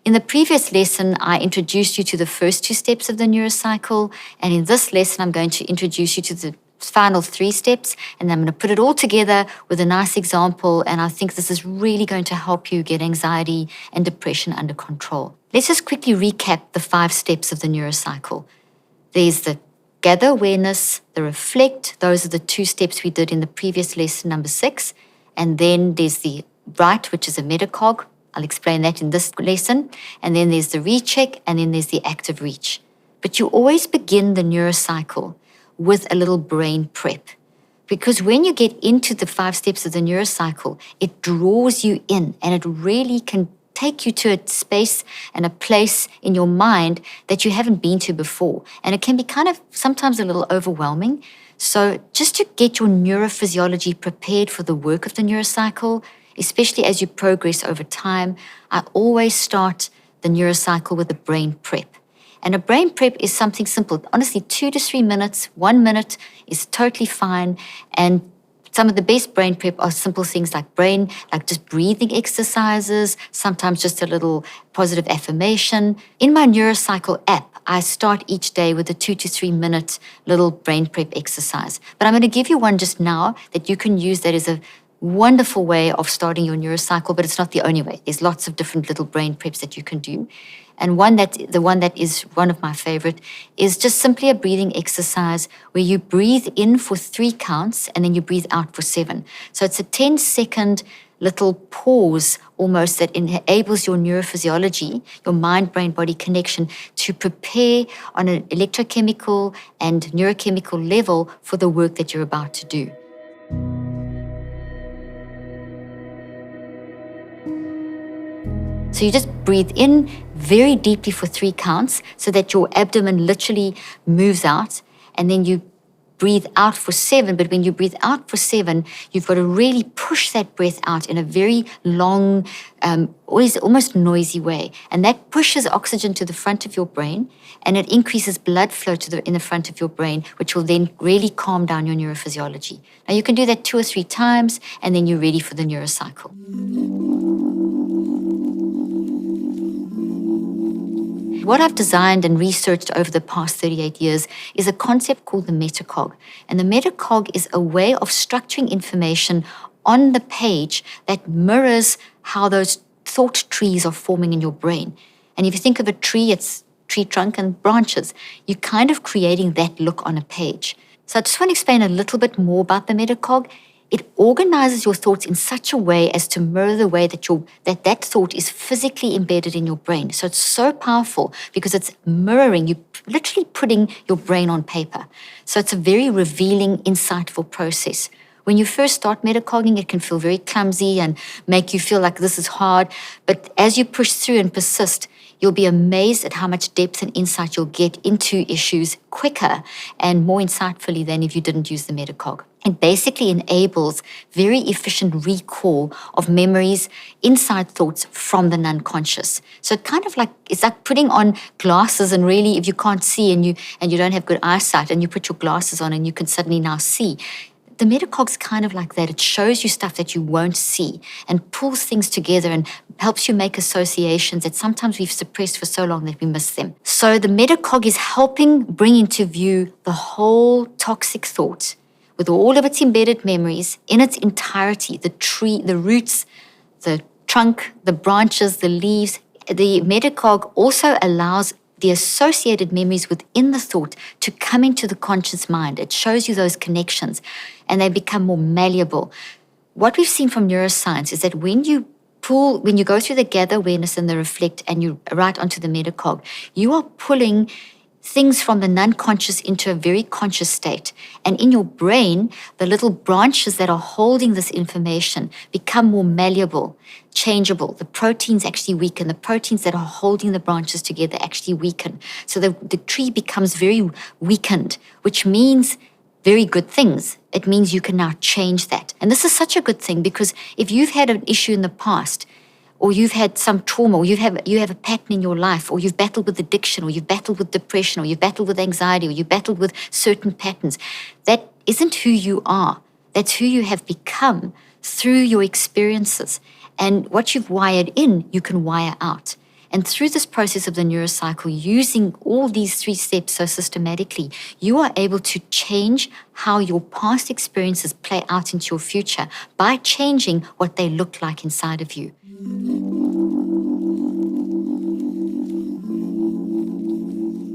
In the previous lesson, I introduced you to the first 2 steps of the neurocycle, and in this lesson, I'm going to introduce you to the final 3 steps, and I'm going to put it all together with a nice example, and I think this is really going to help you get anxiety and depression under control. Let's just quickly recap the 5 steps of the neurocycle. There's the gather awareness, the reflect, those are the 2 steps we did in the previous lesson, number 6, and then there's the write, which is a metacog. I'll explain that in this lesson. And then there's the recheck, and then there's the active reach. But you always begin the neurocycle with a little brain prep. Because when you get into the 5 steps of the neurocycle, it draws you in, and it really can take you to a space and a place in your mind that you haven't been to before. And it can be kind of sometimes a little overwhelming. So just to get your neurophysiology prepared for the work of the neurocycle, especially as you progress over time, I always start the neurocycle with a brain prep. And a brain prep is something simple. Honestly, 2 to 3 minutes, 1 minute is totally fine. And some of the best brain prep are simple things like just breathing exercises, sometimes just a little positive affirmation. In my Neurocycle app, I start each day with a 2 to 3 minute little brain prep exercise. But I'm going to give you one just now that you can use that is a wonderful way of starting your neurocycle, but it's not the only way. There's lots of different little brain preps that you can do. And the one that is one of my favorite is just simply a breathing exercise where you breathe in for 3 counts and then you breathe out for 7. So it's a 10-second little pause almost that enables your neurophysiology, your mind-brain-body connection, to prepare on an electrochemical and neurochemical level for the work that you're about to do. So you just breathe in very deeply for 3 counts so that your abdomen literally moves out, and then you breathe out for 7. But when you breathe out for 7, you've got to really push that breath out in a very long, almost noisy way. And that pushes oxygen to the front of your brain, and it increases blood flow in the front of your brain, which will then really calm down your neurophysiology. Now you can do that 2 or 3 times, and then you're ready for the neurocycle. What I've designed and researched over the past 38 years is a concept called the metacog. And the metacog is a way of structuring information on the page that mirrors how those thought trees are forming in your brain. And if you think of a tree, it's tree trunk and branches. You're kind of creating that look on a page. So I just want to explain a little bit more about the metacog. It organizes your thoughts in such a way as to mirror the way that thought is physically embedded in your brain. So it's so powerful because it's mirroring, you literally putting your brain on paper. So it's a very revealing, insightful process. When you first start metacogging, it can feel very clumsy and make you feel like this is hard. But as you push through and persist, you'll be amazed at how much depth and insight you'll get into issues quicker and more insightfully than if you didn't use the metacog. It basically enables very efficient recall of memories, inside thoughts from the unconscious. So it's like putting on glasses, and really if you can't see and you don't have good eyesight and you put your glasses on and you can suddenly now see. The metacog's kind of like that. It shows you stuff that you won't see and pulls things together and helps you make associations that sometimes we've suppressed for so long that we miss them. So the metacog is helping bring into view the whole toxic thought with all of its embedded memories in its entirety, the tree, the roots, the trunk, the branches, the leaves. The metacog also allows the associated memories within the thought to come into the conscious mind. It shows you those connections and they become more malleable. What we've seen from neuroscience is that when you go through the gather awareness and the reflect and you write onto the metacog, you are pulling things from the non-conscious into a very conscious state. And in your brain, the little branches that are holding this information become more malleable, changeable. The proteins actually weaken. The proteins that are holding the branches together actually weaken. So the tree becomes very weakened, which means very good things. It means you can now change that. And this is such a good thing because if you've had an issue in the past, or you've had some trauma, or you have a pattern in your life, or you've battled with addiction, or you've battled with depression, or you've battled with anxiety, or you've battled with certain patterns, that isn't who you are. That's who you have become through your experiences. And what you've wired in, you can wire out. And through this process of the Neurocycle, using all these 3 steps so systematically, you are able to change how your past experiences play out into your future by changing what they look like inside of you.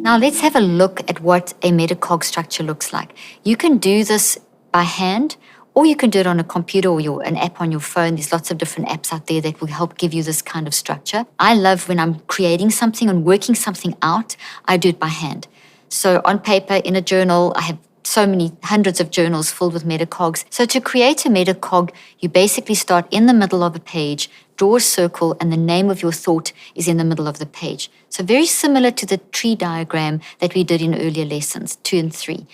Now let's have a look at what a metacog structure looks like. You can do this by hand, or you can do it on a computer or an app on your phone. There's lots of different apps out there that will help give you this kind of structure. I love when I'm creating something and working something out, I do it by hand. So on paper, in a journal, I have so many hundreds of journals filled with metacogs. So to create a metacog, you basically start in the middle of a page, draw a circle, and the name of your thought is in the middle of the page. So very similar to the tree diagram that we did in earlier lessons, 2 and 3.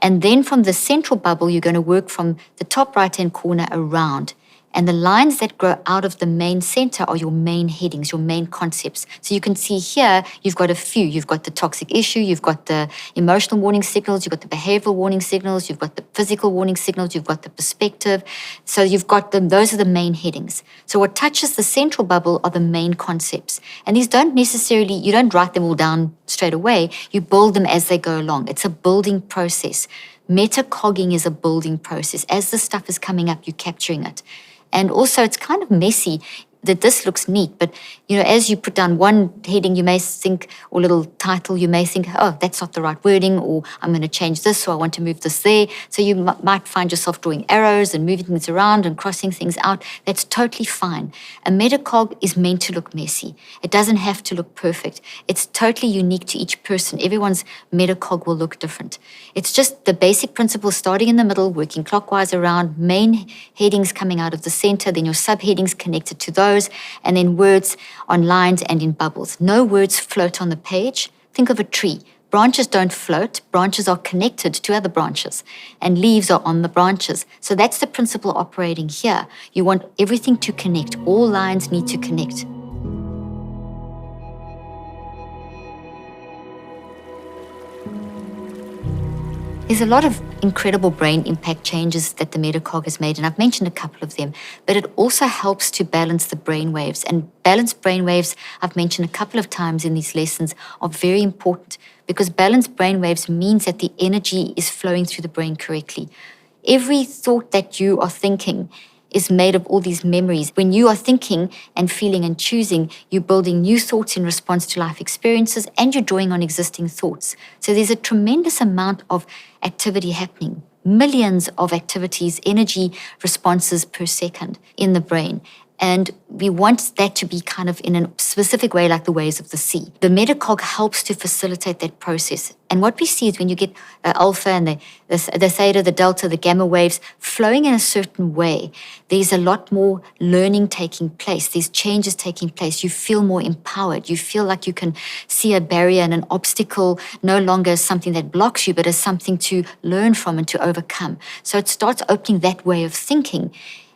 And then from the central bubble, you're going to work from the top right-hand corner around. And the lines that grow out of the main center are your main headings, your main concepts. So you can see here, you've got a few. You've got the toxic issue, you've got the emotional warning signals, you've got the behavioral warning signals, you've got the physical warning signals, you've got the perspective. So you've got them, those are the main headings. So what touches the central bubble are the main concepts. And these don't necessarily, you don't write them all down straight away, you build them as they go along. It's a building process. Metacogging is a building process. As the stuff is coming up, you're capturing it. And also, it's kind of messy that this looks neat, but as you put down one heading, you may think, or little title, you may think, oh, that's not the right wording, or I'm going to change this, or I want to move this there. So you might find yourself drawing arrows and moving things around and crossing things out. That's totally fine. A metacog is meant to look messy. It doesn't have to look perfect. It's totally unique to each person. Everyone's metacog will look different. It's just the basic principle, starting in the middle, working clockwise around, main headings coming out of the center, then your subheadings connected to those, and then words on lines and in bubbles. No words float on the page. Think of a tree. Branches don't float. Branches are connected to other branches, and leaves are on the branches. So that's the principle operating here. You want everything to connect. All lines need to connect. There's a lot of incredible brain impact changes that the metacog has made, and I've mentioned a couple of them, but it also helps to balance the brain waves. And balanced brain waves, I've mentioned a couple of times in these lessons, are very important because balanced brain waves means that the energy is flowing through the brain correctly. Every thought that you are thinking is made of all these memories. When you are thinking and feeling and choosing, you're building new thoughts in response to life experiences, and you're drawing on existing thoughts. So there's a tremendous amount of activity happening, millions of activities, energy responses per second in the brain. And we want that to be kind of in a specific way, like the waves of the sea. The metacog helps to facilitate that process. And what we see is when you get alpha and the theta, the delta, the gamma waves flowing in a certain way, there's a lot more learning taking place. There's changes taking place. You feel more empowered. You feel like you can see a barrier and an obstacle no longer as something that blocks you, but as something to learn from and to overcome. So it starts opening that way of thinking,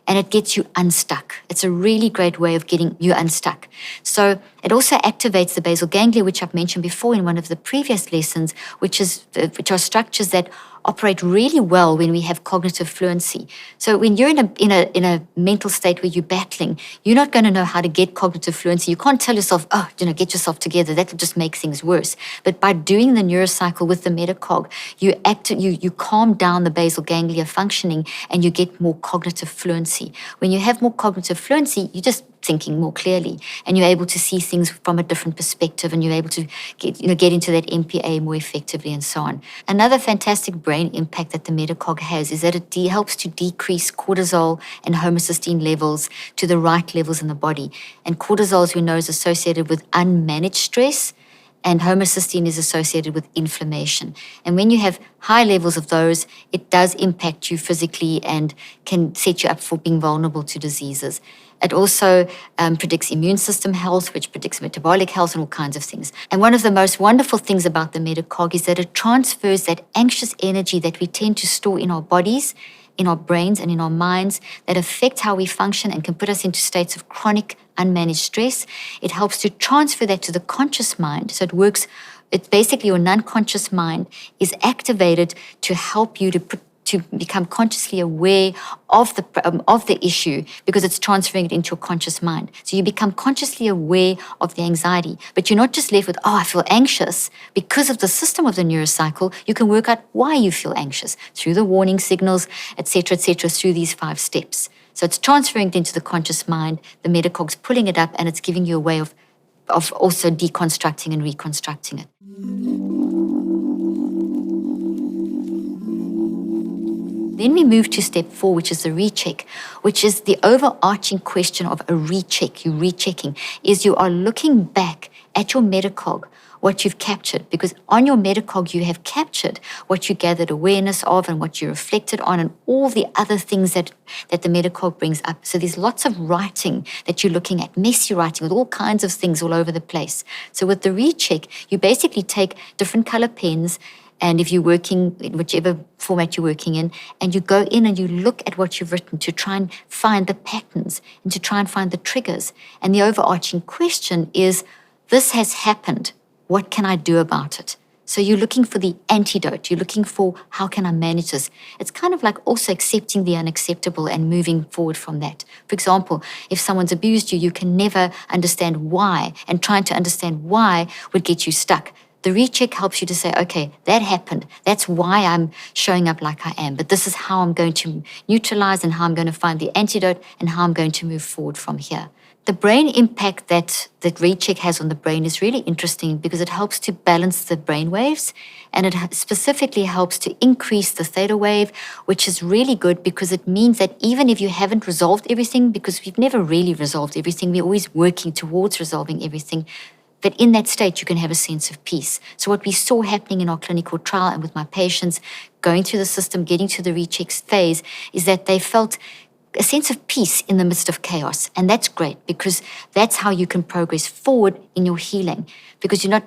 and it gets you unstuck. It's a really great way of getting you unstuck. So it also activates the basal ganglia, which I've mentioned before in one of the previous lessons, which are structures that operate really well when we have cognitive fluency. So when you're in a mental state where you're battling, you're not going to know how to get cognitive fluency. You can't tell yourself, get yourself together. That'll just make things worse. But by doing the Neurocycle with the metacog, you calm down the basal ganglia functioning, and you get more cognitive fluency. When you have more cognitive fluency, you're just thinking more clearly, and you're able to see things from a different perspective, and you're able to get into that MPA more effectively, and so on. Another fantastic brain impact that the metacog has is that it helps to decrease cortisol and homocysteine levels to the right levels in the body. And cortisol, as we know, is associated with unmanaged stress, and homocysteine is associated with inflammation. And when you have high levels of those, it does impact you physically and can set you up for being vulnerable to diseases. It also predicts immune system health, which predicts metabolic health and all kinds of things. And one of the most wonderful things about the metacog is that it transfers that anxious energy that we tend to store in our bodies, in our brains, and in our minds that affect how we function and can put us into states of chronic unmanaged stress. It helps to transfer that to the conscious mind. So it works, it's basically your non-conscious mind is activated to help you to to become consciously aware of the issue, because it's transferring it into your conscious mind. So you become consciously aware of the anxiety, but you're not just left with, I feel anxious. Because of the system of the neurocycle, you can work out why you feel anxious through the warning signals, etc., through these 5 steps. So it's transferring it into the conscious mind, the metacog's pulling it up, and it's giving you a way of also deconstructing and reconstructing it. Then we move to step 4, which is the recheck, which is the overarching question of a recheck. You're rechecking, is you are looking back at your metacog, what you've captured, because on your metacog you have captured what you gathered awareness of and what you reflected on and all the other things that the metacog brings up. So there's lots of writing that you're looking at, messy writing with all kinds of things all over the place. So with the recheck, you basically take different color pens, and if you're working in whichever format you're working in, and you go in and you look at what you've written to try and find the patterns and to try and find the triggers. And the overarching question is, this has happened. What can I do about it? So you're looking for the antidote. You're looking for, how can I manage this? It's kind of like also accepting the unacceptable and moving forward from that. For example, if someone's abused you, you can never understand why, and trying to understand why would get you stuck. The recheck helps you to say, okay, that happened. That's why I'm showing up like I am. But this is how I'm going to neutralize and how I'm going to find the antidote and how I'm going to move forward from here. The brain impact that recheck has on the brain is really interesting because it helps to balance the brain waves, and it specifically helps to increase the theta wave, which is really good because it means that even if you haven't resolved everything, because we've never really resolved everything, we're always working towards resolving everything, but in that state, you can have a sense of peace. So what we saw happening in our clinical trial and with my patients going through the system, getting to the recheck phase, is that they felt a sense of peace in the midst of chaos. And that's great because that's how you can progress forward in your healing, because you're not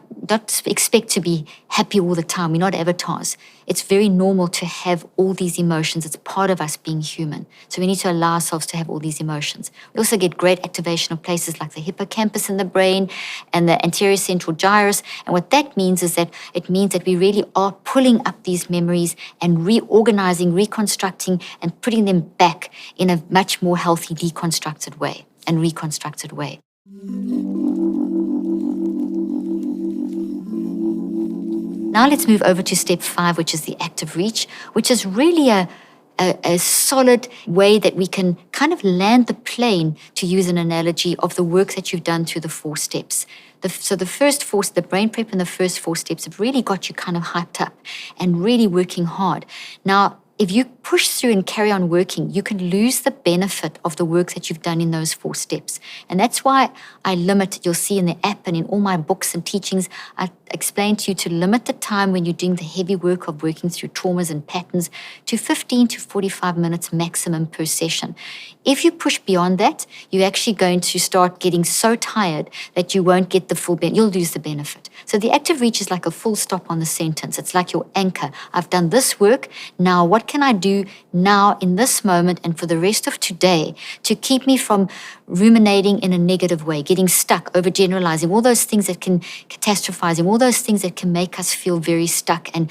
expect to be happy all the time. We're not avatars. It's very normal to have all these emotions. It's part of us being human. So we need to allow ourselves to have all these emotions. We also get great activation of places like the hippocampus in the brain and the anterior central gyrus. And what that means is that it means that we really are pulling up these memories and reorganizing, reconstructing, and putting them back in a much more healthy, deconstructed way and reconstructed way. Now let's move over to step 5, which is the active reach, which is really a solid way that we can kind of land the plane, to use an analogy, of the work that you've done through the 4 steps. So the first 4, the brain prep and the first 4 steps have really got you kind of hyped up and really working hard. Now, if you push through and carry on working, you can lose the benefit of the work that you've done in those 4 steps. And that's why I limit, you'll see in the app and in all my books and teachings, I explain to you to limit the time when you're doing the heavy work of working through traumas and patterns to 15 to 45 minutes maximum per session. If you push beyond that, you're actually going to start getting so tired that you won't get the full benefit. You'll lose the benefit. So the active reach is like a full stop on the sentence. It's like your anchor. I've done this work. Now, what can I do now in this moment and for the rest of today to keep me from ruminating in a negative way, getting stuck, overgeneralizing, all those things that can catastrophizing, all those things that can make us feel very stuck and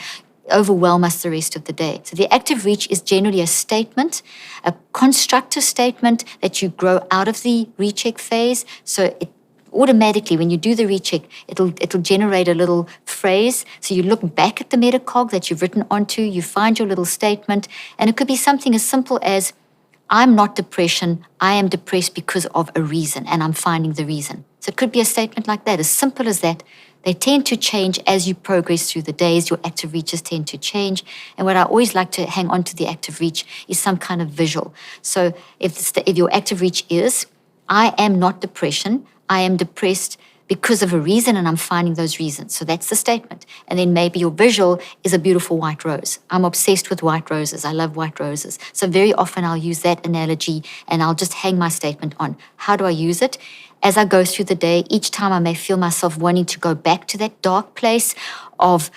overwhelm us the rest of the day. So the active reach is generally a statement, a constructive statement that you grow out of the recheck phase. So it automatically, when you do the recheck, it'll generate a little phrase. So you look back at the metacog that you've written onto, you find your little statement, and it could be something as simple as, I'm not depression, I am depressed because of a reason, and I'm finding the reason. So it could be a statement like that, as simple as that. They tend to change as you progress through the days. Your active reaches tend to change. And what I always like to hang on to the active reach is some kind of visual. So if your active reach is, I am not depression, I am depressed because of a reason and I'm finding those reasons. So that's the statement. And then maybe your visual is a beautiful white rose. I'm obsessed with white roses. I love white roses. So very often I'll use that analogy and I'll just hang my statement on. How do I use it? As I go through the day, each time I may feel myself wanting to go back to that dark place of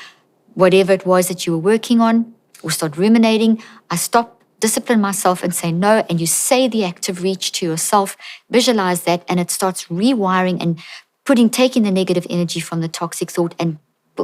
whatever it was that you were working on or start ruminating, I stop, discipline myself and say no, and you say the active reach to yourself, visualize that, and it starts rewiring and taking the negative energy from the toxic thought and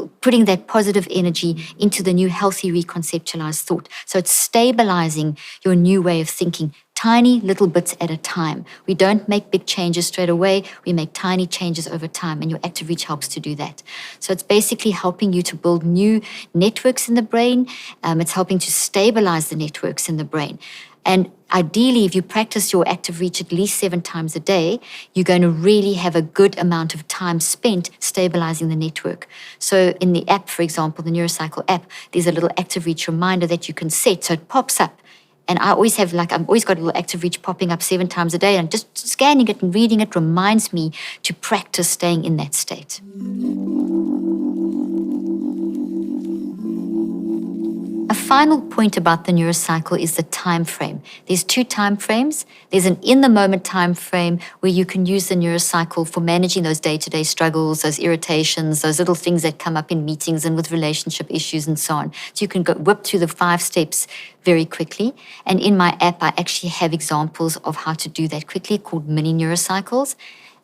putting that positive energy into the new healthy reconceptualized thought. So it's stabilizing your new way of thinking, tiny little bits at a time. We don't make big changes straight away. We make tiny changes over time, and your Active Reach helps to do that. So it's basically helping you to build new networks in the brain. It's helping to stabilize the networks in the brain. And ideally, if you practice your Active Reach at least 7 times a day, you're going to really have a good amount of time spent stabilizing the network. So in the app, for example, the Neurocycle app, there's a little Active Reach reminder that you can set. So it pops up. And I always have, I've always got a little Active Reach popping up 7 times a day, and just scanning it and reading it reminds me to practice staying in that state. A final point about the Neurocycle is the time frame. There's 2 time frames. There's an in-the-moment time frame where you can use the Neurocycle for managing those day-to-day struggles, those irritations, those little things that come up in meetings and with relationship issues and so on. So you can go whip through the 5 steps very quickly. And in my app, I actually have examples of how to do that quickly called mini Neurocycles.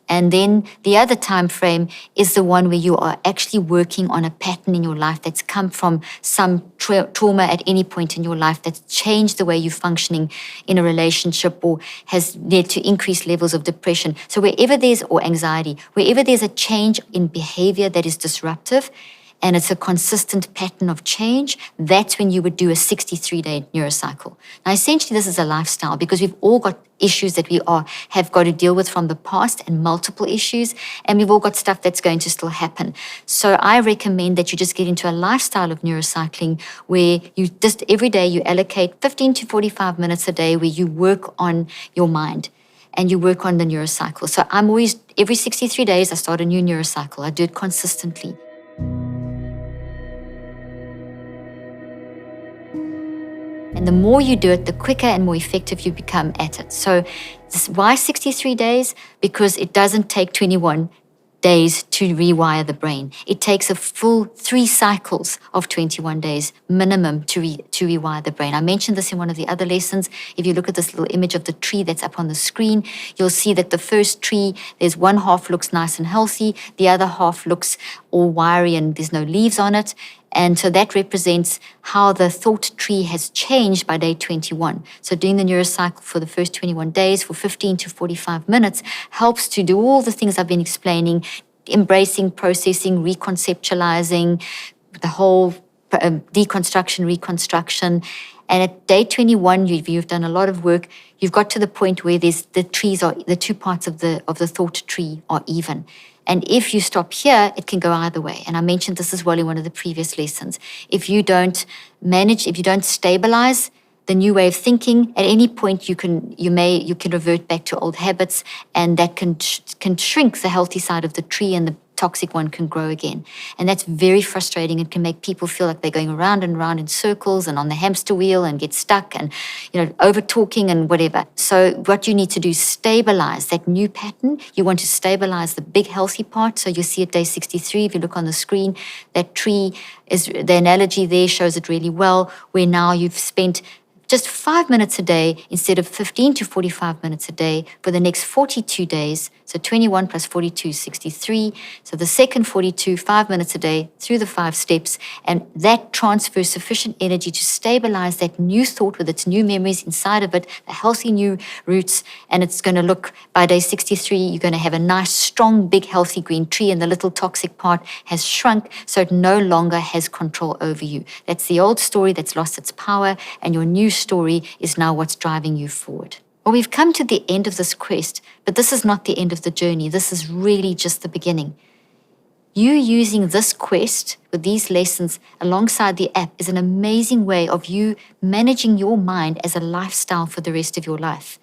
And then the other time frame is the one where you are actually working on a pattern in your life that's come from some trauma at any point in your life that's changed the way you're functioning in a relationship or has led to increased levels of depression. So or anxiety, wherever there's a change in behavior that is disruptive, and it's a consistent pattern of change, that's when you would do a 63-day Neurocycle. Now, essentially, this is a lifestyle because we've all got issues that we have got to deal with from the past and multiple issues, and we've all got stuff that's going to still happen. So I recommend that you just get into a lifestyle of neurocycling where you just every day you allocate 15 to 45 minutes a day where you work on your mind and you work on the Neurocycle. So I'm always, every 63 days, I start a new Neurocycle. I do it consistently. And the more you do it, the quicker and more effective you become at it. So why 63 days? Because it doesn't take 21 days to rewire the brain. It takes a full 3 cycles of 21 days minimum to rewire the brain. I mentioned this in one of the other lessons. If you look at this little image of the tree that's up on the screen, you'll see that the first tree, there's one half looks nice and healthy, the other half looks all wiry and there's no leaves on it. And so that represents how the thought tree has changed by day 21. So doing the Neurocycle for the first 21 days for 15 to 45 minutes helps to do all the things I've been explaining, embracing, processing, reconceptualizing, the whole deconstruction, reconstruction. And at day 21, you've done a lot of work. You've got to the point where the 2 parts of the thought tree are even. And if you stop here, it can go either way. And I mentioned this as well in one of the previous lessons. If you don't stabilize the new way of thinking, at any point you can revert back to old habits, and that can shrink the healthy side of the tree, and the toxic one can grow again. And that's very frustrating. It can make people feel like they're going around and around in circles and on the hamster wheel and get stuck and, over talking and whatever. So what you need to do is stabilize that new pattern. You want to stabilize the big healthy part. So you'll see at day 63, if you look on the screen, that tree is, the analogy there shows it really well, where now you've spent just 5 minutes a day instead of 15 to 45 minutes a day for the next 42 days. So 21 plus 42 is 63. So the second 42, 5 minutes a day through the 5 steps. And that transfers sufficient energy to stabilize that new thought with its new memories inside of it, the healthy new roots. And it's going to look, by day 63, you're going to have a nice, strong, big, healthy green tree, and the little toxic part has shrunk, so it no longer has control over you. That's the old story that's lost its power, and your new story is now what's driving you forward. Well, we've come to the end of this quest, but this is not the end of the journey. This is really just the beginning. You using this quest with these lessons alongside the app is an amazing way of you managing your mind as a lifestyle for the rest of your life.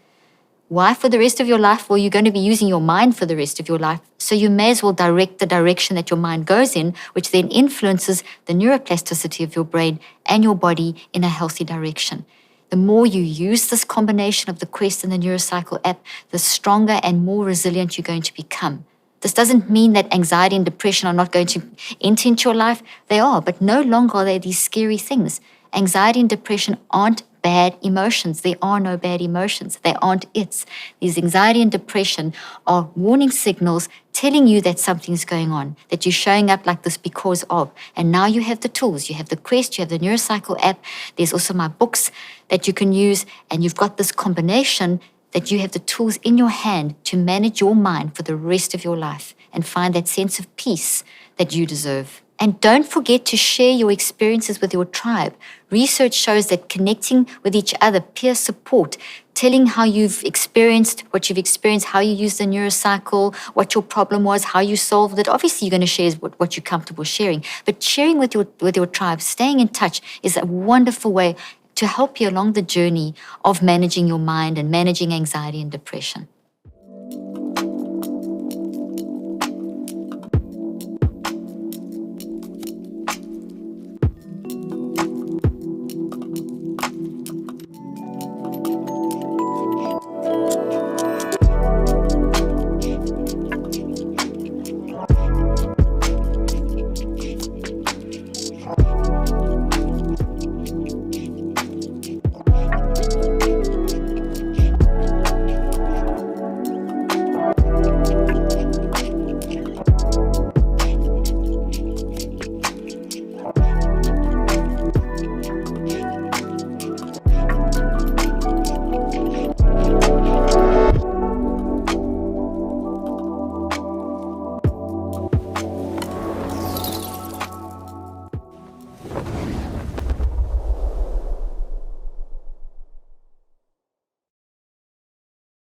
Why for the rest of your life? Well, you're going to be using your mind for the rest of your life, so you may as well direct the direction that your mind goes in, which then influences the neuroplasticity of your brain and your body in a healthy direction. The more you use this combination of the Quest and the Neurocycle app, the stronger and more resilient you're going to become. This doesn't mean that anxiety and depression are not going to enter into your life. They are, but no longer are they these scary things. Anxiety and depression aren't bad emotions. There are no bad emotions. They aren't it's. These anxiety and depression are warning signals telling you that something's going on, that you're showing up like this because of. And now you have the tools. You have the Quest, you have the Neurocycle app. There's also my books that you can use. And you've got this combination that you have the tools in your hand to manage your mind for the rest of your life and find that sense of peace that you deserve. And don't forget to share your experiences with your tribe. Research shows that connecting with each other, peer support, telling how you've experienced what you've experienced, how you used the Neurocycle, what your problem was, how you solved it. Obviously, you're going to share what you're comfortable sharing, but sharing with your tribe, staying in touch is a wonderful way to help you along the journey of managing your mind and managing anxiety and depression.